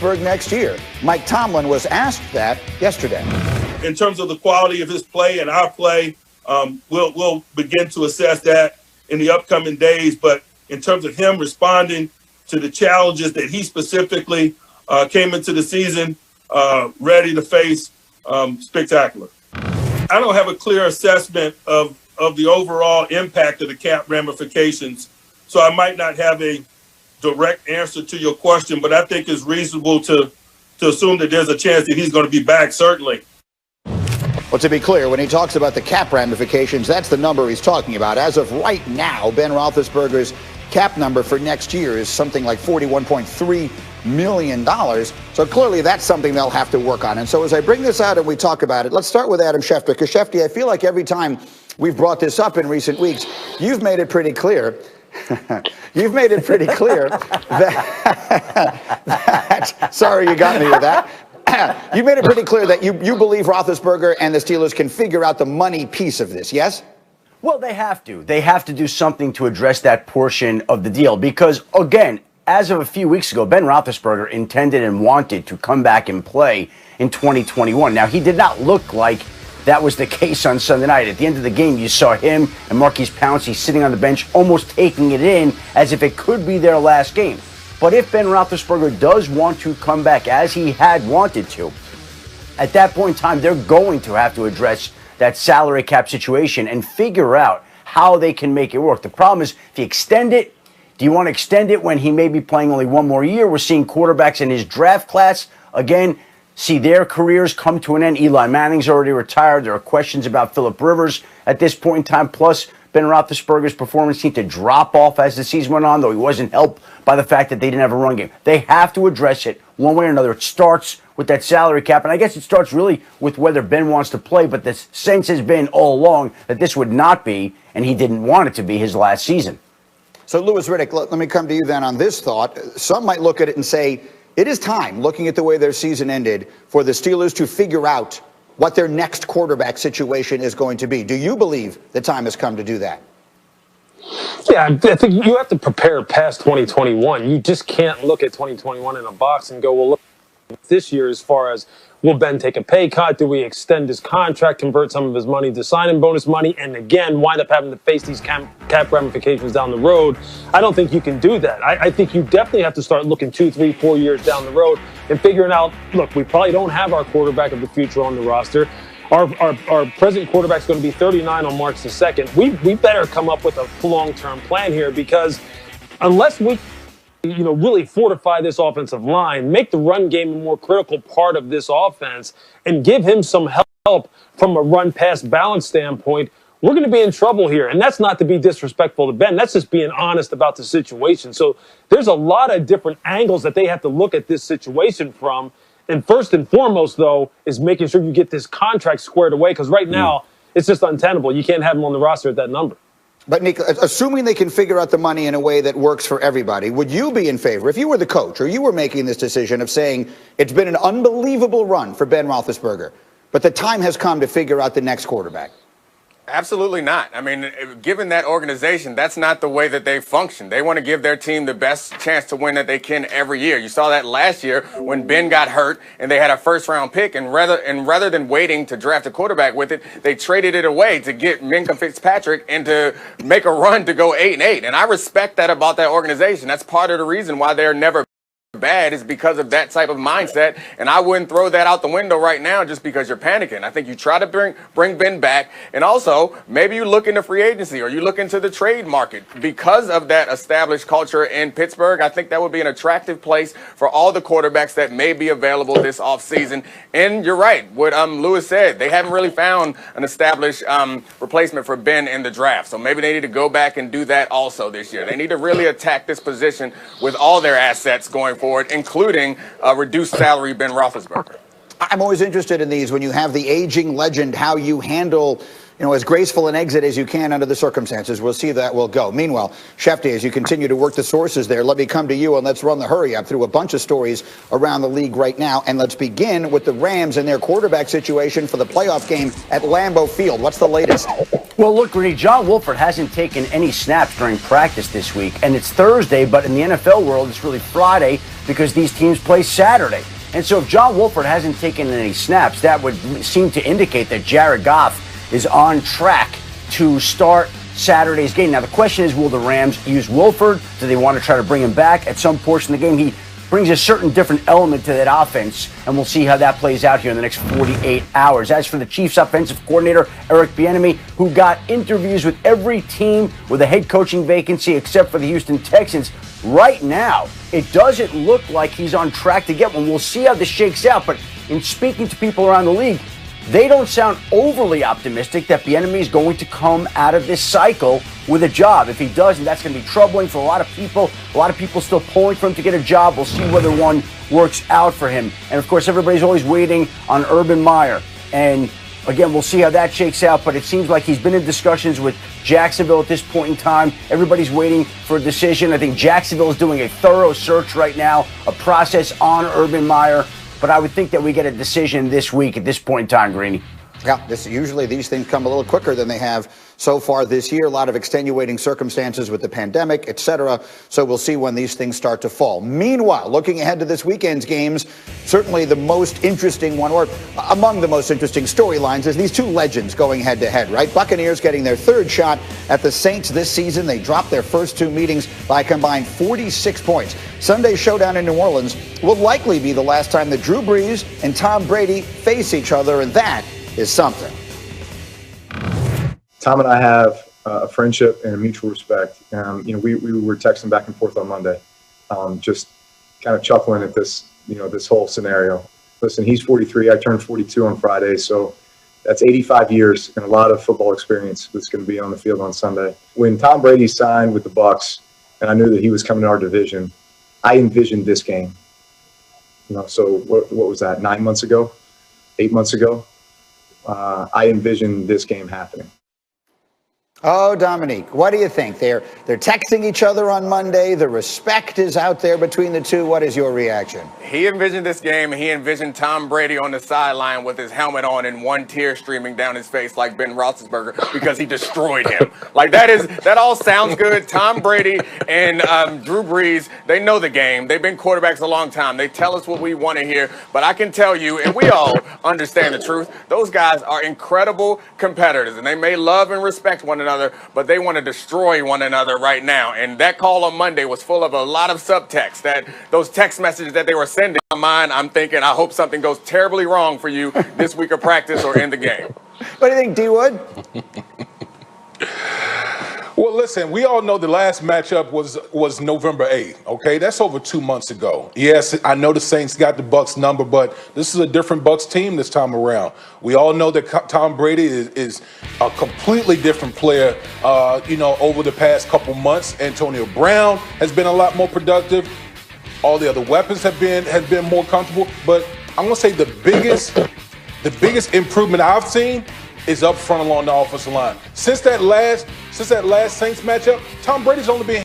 next year. Mike Tomlin was asked that yesterday. In terms of the quality of his play and our play, we'll begin to assess that in the upcoming days. But in terms of him responding to the challenges that he specifically came into the season ready to face, spectacular. I don't have a clear assessment of the overall impact of the cap ramifications, so I might not have a direct answer to your question, but I think it's reasonable to assume that there's a chance that he's going to be back, certainly. Well, to be clear, when he talks about the cap ramifications, that's the number he's talking about. As of right now, Ben Roethlisberger's cap number for next year is something like $41.3 million. So clearly that's something they'll have to work on. And so as I bring this out and we talk about it, let's start with Adam Schefter, because Shefty, I feel like every time we've brought this up in recent weeks, you've made it pretty clear you've made it pretty clear that sorry, you got me with that. You made it pretty clear that you believe Roethlisberger and the Steelers can figure out the money piece of this, yes? Well, they have to. They have to do something to address that portion of the deal because, again, as of a few weeks ago, Ben Roethlisberger intended and wanted to come back and play in 2021. Now, he did not look like that was the case on Sunday night. At the end of the game, you saw him and Marquise Pouncey sitting on the bench, almost taking it in as if it could be their last game. But if Ben Roethlisberger does want to come back as he had wanted to, at that point in time, they're going to have to address that salary cap situation and figure out how they can make it work. The problem is, if you extend it, do you want to extend it when he may be playing only one more year? We're seeing quarterbacks in his draft class, again, see their careers come to an end. Eli Manning's already retired. There are questions about Phillip Rivers at this point in time. Plus, Ben Roethlisberger's performance seemed to drop off as the season went on, though he wasn't helped by the fact that they didn't have a run game. They have to address it one way or another. It starts with that salary cap, and I guess it starts really with whether Ben wants to play, but the sense has been all along that this would not be, and he didn't want it to be, his last season. So, Louis Riddick, let me come to you then on this thought. Some might look at it and say, it is time, looking at the way their season ended, for the Steelers to figure out what their next quarterback situation is going to be. Do you believe the time has come to do that? Yeah, I think you have to prepare past 2021. You just can't look at 2021 in a box and go, well, look this year as far as, will Ben take a pay cut? Do we extend his contract, convert some of his money to sign-in bonus money, and again, wind up having to face these cap ramifications down the road? I don't think you can do that. I think you definitely have to start looking 2, 3, 4 years down the road and figuring out, look, we probably don't have our quarterback of the future on the roster. Our present quarterback's going to be 39 on March the 2nd. We better come up with a long-term plan here, because unless we really fortify this offensive line, make the run game a more critical part of this offense, and give him some help from a run-pass balance standpoint, we're going to be in trouble here. And that's not to be disrespectful to Ben. That's just being honest about the situation. So there's a lot of different angles that they have to look at this situation from. And first and foremost, though, is making sure you get this contract squared away, because right now it's just untenable. You can't have him on the roster at that number. But, Nick, assuming they can figure out the money in a way that works for everybody, would you be in favor, if you were the coach or you were making this decision of saying it's been an unbelievable run for Ben Roethlisberger, but the time has come to figure out the next quarterback? Absolutely not. I mean, given that organization, that's not the way that they function. They want to give their team the best chance to win that they can every year. You saw that last year when Ben got hurt and they had a first-round pick, and rather than waiting to draft a quarterback with it, they traded it away to get Minkah Fitzpatrick and to make a run to go 8-8. And I respect that about that organization. That's part of the reason why they're never bad, is because of that type of mindset, and I wouldn't throw that out the window right now just because you're panicking. I think you try to bring Ben back, and also maybe you look into free agency or you look into the trade market. Because of that established culture in Pittsburgh, I think that would be an attractive place for all the quarterbacks that may be available this offseason. And you're right, what Louis said, they haven't really found an established replacement for Ben in the draft, so maybe they need to go back and do that also this year. They need to really attack this position with all their assets going forward, including reduced salary Ben Roethlisberger. I'm always interested in these when you have the aging legend, how you handle as graceful an exit as you can under the circumstances. We'll see how that will go. Meanwhile, Shefty, as you continue to work the sources there, let me come to you and let's run the hurry up through a bunch of stories around the league right now. And let's begin with the Rams and their quarterback situation for the playoff game at Lambeau Field. What's the latest? Well, look, Rudy, John Wolford hasn't taken any snaps during practice this week. And it's Thursday, but in the NFL world, it's really Friday because these teams play Saturday. And so if John Wolford hasn't taken any snaps, that would seem to indicate that Jared Goff is on track to start Saturday's game. Now, the question is, will the Rams use Wolford? Do they want to try to bring him back at some portion of the game? He brings a certain different element to that offense, and we'll see how that plays out here in the next 48 hours. As for the Chiefs offensive coordinator, Eric Bieniemy, who got interviews with every team with a head coaching vacancy except for the Houston Texans, right now, it doesn't look like he's on track to get one. We'll see how this shakes out, but in speaking to people around the league, they don't sound overly optimistic that Bieniemy is going to come out of this cycle with a job. If he doesn't, that's going to be troubling for a lot of people. A lot of people still pulling for him to get a job. We'll see whether one works out for him. And, of course, everybody's always waiting on Urban Meyer. And, again, we'll see how that shakes out. But it seems like he's been in discussions with Jacksonville at this point in time. Everybody's waiting for a decision. I think Jacksonville is doing a thorough search right now, a process on Urban Meyer. But I would think that we get a decision this week at this point in time, Greeny. Yeah, usually these things come a little quicker than they have so far this year. A lot of extenuating circumstances with the pandemic, et cetera. So we'll see when these things start to fall. Meanwhile, looking ahead to this weekend's games, certainly the most interesting one, or among the most interesting storylines, is these two legends going head to head, right? Buccaneers getting their third shot at the Saints this season. They dropped their first two meetings by a combined 46 points. Sunday's showdown in New Orleans will likely be the last time that Drew Brees and Tom Brady face each other, and that is something. Tom and I have a friendship and a mutual respect. We were texting back and forth on Monday, just kind of chuckling at this, this whole scenario. Listen, he's 43. I turned 42 on Friday, so that's 85 years and a lot of football experience that's going to be on the field on Sunday. When Tom Brady signed with the Bucs, and I knew that he was coming to our division, I envisioned this game. So what was that? 9 months ago, 8 months ago. I envisioned this game happening. Oh, Dominique, what do you think? They're texting each other on Monday. The respect is out there between the two. What is your reaction? He envisioned this game. He envisioned Tom Brady on the sideline with his helmet on and one tear streaming down his face like Ben Roethlisberger because he destroyed him. Like that all sounds good. Tom Brady and Drew Brees, they know the game. They've been quarterbacks a long time. They tell us what we want to hear. But I can tell you, and we all understand the truth, those guys are incredible competitors, and they may love and respect one another, but they want to destroy one another right now. And that call on Monday was full of a lot of subtext. That those text messages that they were sending, in my mind, I'm thinking, I hope something goes terribly wrong for you this week of practice or in the game. What do you think, D-Wood? Well, listen, we all know the last matchup was November 8th, okay? That's over 2 months ago. Yes, I know the Saints got the Bucs number, but this is a different Bucs team this time around. We all know that Tom Brady is a completely different player, over the past couple months. Antonio Brown has been a lot more productive. All the other weapons have been more comfortable. But I'm going to say the biggest improvement I've seen is up front along the offensive line. Since that last Saints matchup, Tom Brady's only been